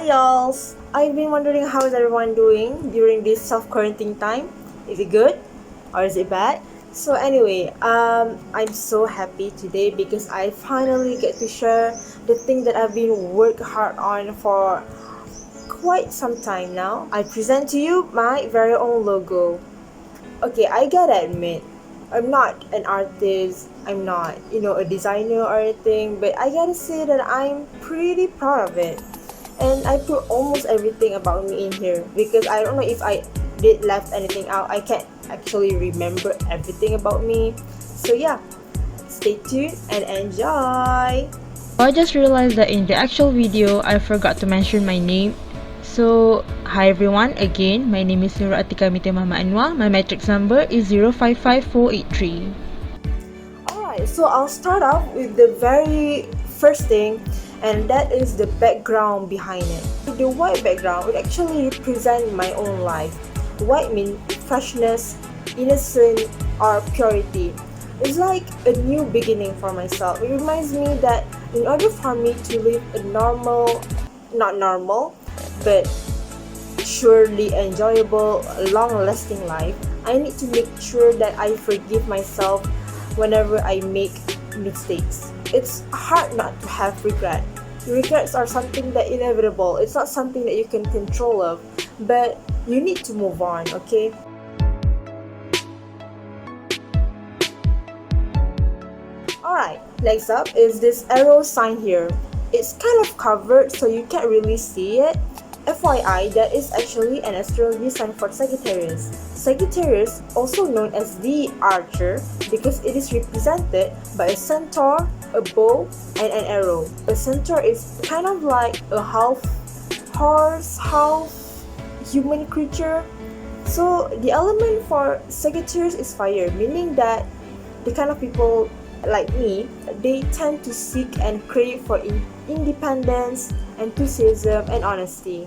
y'alls! I've been wondering how is everyone doing during this self-quarantine time? Is it good or is it bad? So anyway, I'm so happy today because I finally get to share the thing that I've been working hard on for quite some time now. I present to you my very own logo. Okay, I gotta admit, I'm not an artist, I'm not, a designer or anything, but I gotta say that I'm pretty proud of it. And I put almost everything about me in here because I don't know if I did left anything out. I can't actually remember everything about me. So yeah, stay tuned and enjoy! I just realized that in the actual video, I forgot to mention my name. So, hi everyone, again, my name is Nura Atika Mite Mama Anwa. My matrix number is 055483. Alright, so I'll start off with the very first thing, and that is the background behind it. The white background would actually represent my own life. White means freshness, innocence, or purity. It's like a new beginning for myself. It reminds me that in order for me to live a not normal, but surely enjoyable, long-lasting life, I need to make sure that I forgive myself whenever I make mistakes. It's hard not to have regret. Regrets are something that inevitable. It's not something that you can control of, but you need to move on, okay? Alright, next up is this arrow sign here. It's kind of covered so you can't really see it. FYI, that is actually an astrology sign for Sagittarius. Sagittarius, also known as the Archer, because it is represented by a centaur, a bow, and an arrow. A centaur is kind of like a half horse, half human creature. So the element for Sagittarius is fire, meaning that the kind of people like me, they tend to seek and crave for independence, enthusiasm, and honesty.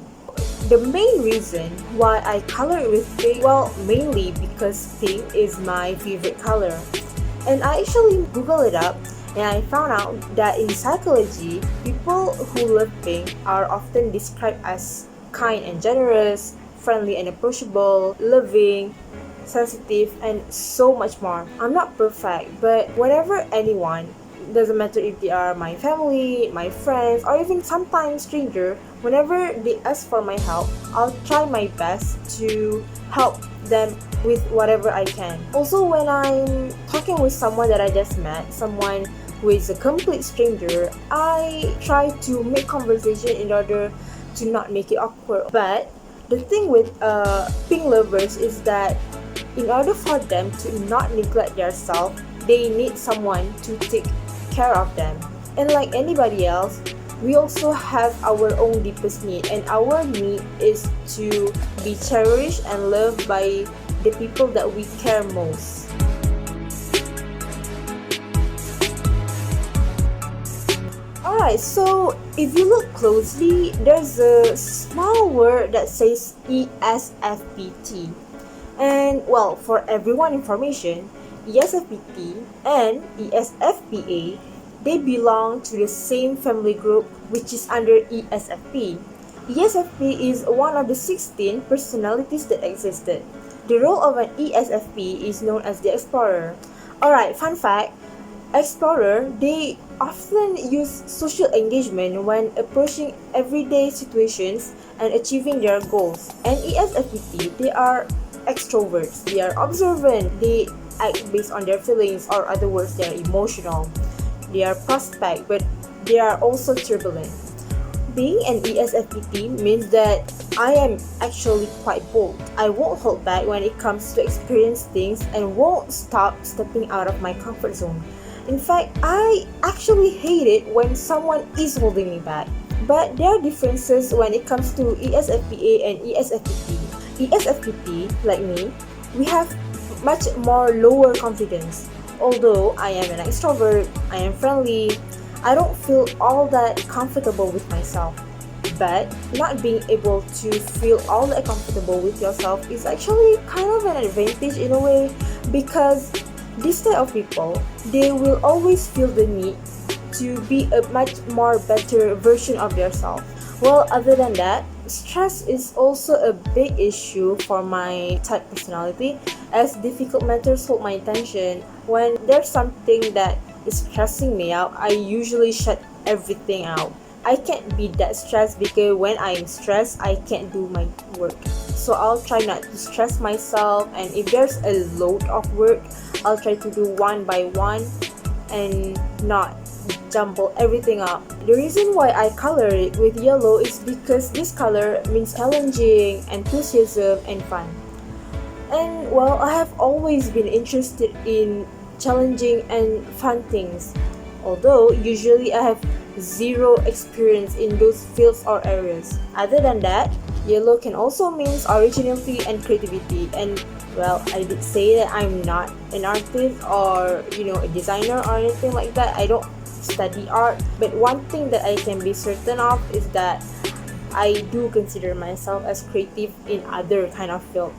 The main reason why I color it with pink, well, mainly because pink is my favorite color. And I actually Googled it up and I found out that in psychology, people who love pink are often described as kind and generous, friendly and approachable, loving, sensitive, and so much more. I'm not perfect, but whenever anyone, doesn't matter if they are my family, my friends, or even sometimes stranger, whenever they ask for my help, I'll try my best to help them with whatever I can. Also, when I'm talking with someone that I just met, someone who is a complete stranger, I try to make conversation in order to not make it awkward. But the thing with pink lovers is that in order for them to not neglect themselves, they need someone to take care of them. And like anybody else, we also have our own deepest need, and our need is to be cherished and loved by the people that we care most. Alright, so if you look closely, there's a small word that says ESFPT. And well, for everyone information, ESFPT and ESFPA, they belong to the same family group, which is under ESFP. ESFP is one of the 16 personalities that existed. The role of an ESFP is known as the explorer. Alright, fun fact, explorer, they often use social engagement when approaching everyday situations and achieving their goals. And ESFP, they are extroverts. They are observant. They act based on their feelings, or other words, they are emotional. They are prospect, but they are also turbulent. Being an ESFP means that I am actually quite bold. I won't hold back when it comes to experience things and won't stop stepping out of my comfort zone. In fact, I actually hate it when someone is holding me back. But there are differences when it comes to ESFPA and ESFPT. ESFPT, like me, we have much more lower confidence. Although I am an extrovert, I am friendly, I don't feel all that comfortable with myself. But not being able to feel all that comfortable with yourself is actually kind of an advantage in a way, because this type of people, they will always feel the need to be a much more better version of yourself. Well, other than that, stress is also a big issue for my type personality, as difficult matters hold my attention. When there's something that is stressing me out, I usually shut everything out. I can't be that stressed because when I'm stressed, I can't do my work. So I'll try not to stress myself, and if there's a load of work, I'll try to do one by one and not jumble everything up. The reason why I color it with yellow is because this color means challenging, enthusiasm, and fun. And well, I have always been interested in challenging and fun things, although usually I have zero experience in those fields or areas. Other than that, yellow can also mean originality and creativity. And well, I did say that I'm not an artist or a designer or anything like that. I don't study art, but one thing that I can be certain of is that I do consider myself as creative in other kind of field.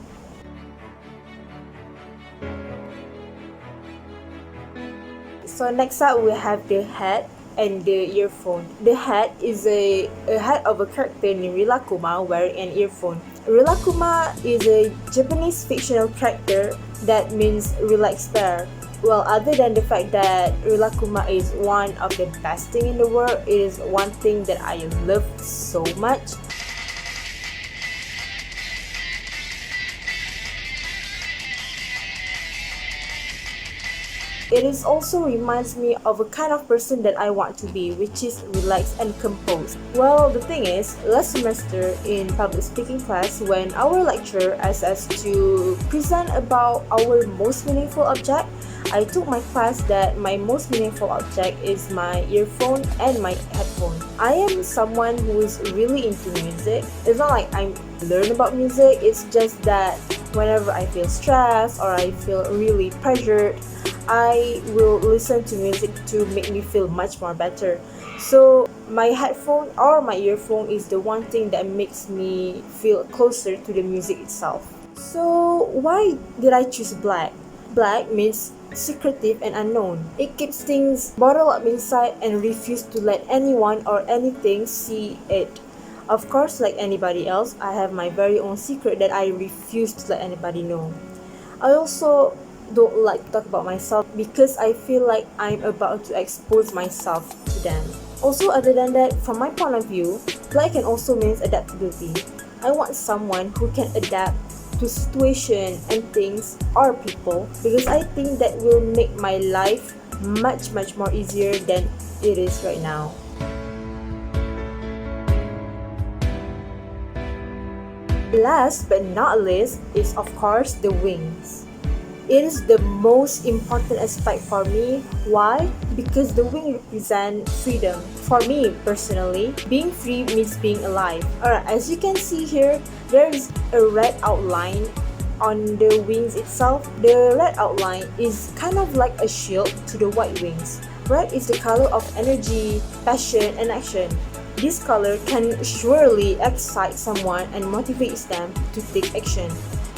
So next up we have the hat and the earphone. The hat is a hat of a character named Rilakuma wearing an earphone. Rilakuma is a Japanese fictional character that means relaxed bear. Well, other than the fact that Rilakuma is one of the best thing in the world, it is one thing that I love so much. It is also reminds me of a kind of person that I want to be, which is relaxed and composed. Well, the thing is, last semester in public speaking class, when our lecturer asked us to present about our most meaningful object, I took my class that my most meaningful object is my earphone and my headphone. I am someone who is really into music. It's not like I learn about music, it's just that whenever I feel stressed or I feel really pressured, I will listen to music to make me feel much more better. So my headphone or my earphone is the one thing that makes me feel closer to the music itself. So why did I choose black? Black means secretive and unknown. It keeps things bottled up inside and refuse to let anyone or anything see it. Of course, like anybody else, I have my very own secret that I refuse to let anybody know. I also don't like to talk about myself because I feel like I'm about to expose myself to them. Also, other than that, from my point of view, black can also mean adaptability. I want someone who can adapt to situation and things or people, because I think that will make my life much more easier than it is right now. Last but not least is of course the wings. It is the most important aspect for me. Why? Because the wing represent freedom. For me personally, being free means being alive. Alright, as you can see here, there is a red outline on the wings itself. The red outline is kind of like a shield to the white wings. Red is the color of energy, passion, and action. This color can surely excite someone and motivates them to take action.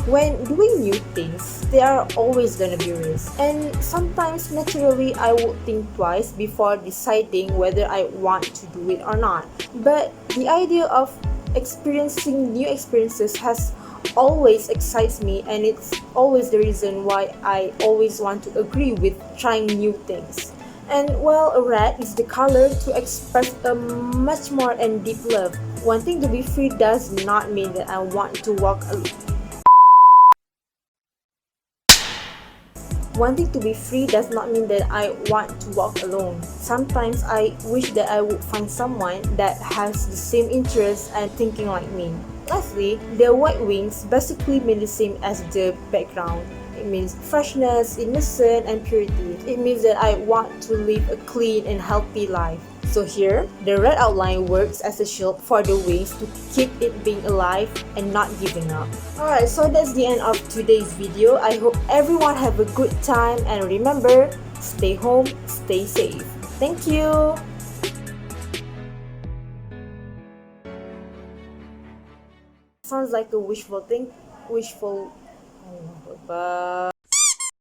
When doing new things, there are always gonna be risks, and sometimes naturally I would think twice before deciding whether I want to do it or not. But the idea of experiencing new experiences has always excites me, and it's always the reason why I always want to agree with trying new things. And well, red is the color to express a much more and deep love. Wanting to be free does not mean that I want to walk alone. Wanting to be free does not mean that I want to walk alone. Sometimes I wish that I would find someone that has the same interests and thinking like me. Lastly, the white wings basically mean the same as the background. It means freshness, innocence, and purity. It means that I want to live a clean and healthy life. So here, the red outline works as a shield for the wings to keep it being alive and not giving up. Alright, so that's the end of today's video. I hope everyone have a good time, and remember, stay home, stay safe. Thank you! Sounds like a wishful thing. Wishful... Bye.